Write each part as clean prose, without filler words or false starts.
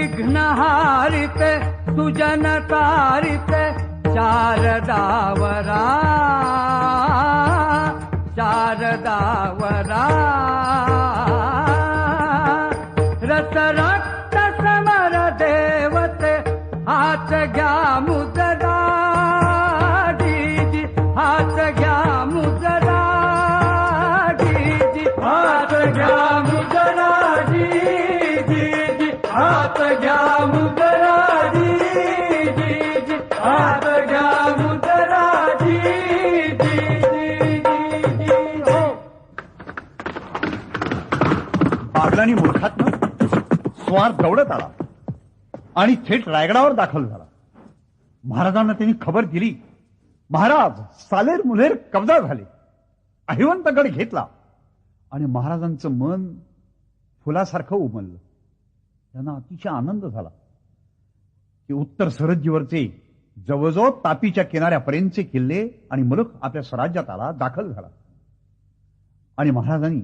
विघ्न हारिते सुजन तारिते शारदावरा शारदावरा रस रक्त समर देवते हात घ्या मुद्रा दीदी हात घ्या मुद्रा दीदी हात घ्या मुद्रा दीदी हात घ्या मुद्रा दीदी हात घ्या मुद्रा दीदी हो. बागलानी मूर्खातनं स्वार दौडत आला आणि थेट रायगडावर दाखल झाला. महाराजांना त्यांनी खबर दिली. महाराज सालेर मुलेर कब्जा झाले. अहिवंतगड घेतला आणि महाराजांचं मन फुलासारखं उमललं. त्यांना अतिशय आनंद झाला की उत्तर सरहद्दीवरचे जवळजवळ तापीच्या किनाऱ्यापर्यंतचे किल्ले आणि मुलूक आपल्या स्वराज्यात आला, दाखल झाला. आणि महाराजांनी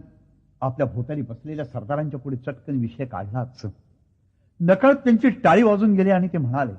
आपल्या भोवताली बसलेल्या सरदारांच्या पुढे चटकन विषय काढलाच. नकळत त्यांची टाळी वाजून गेली आणि ते म्हणाले,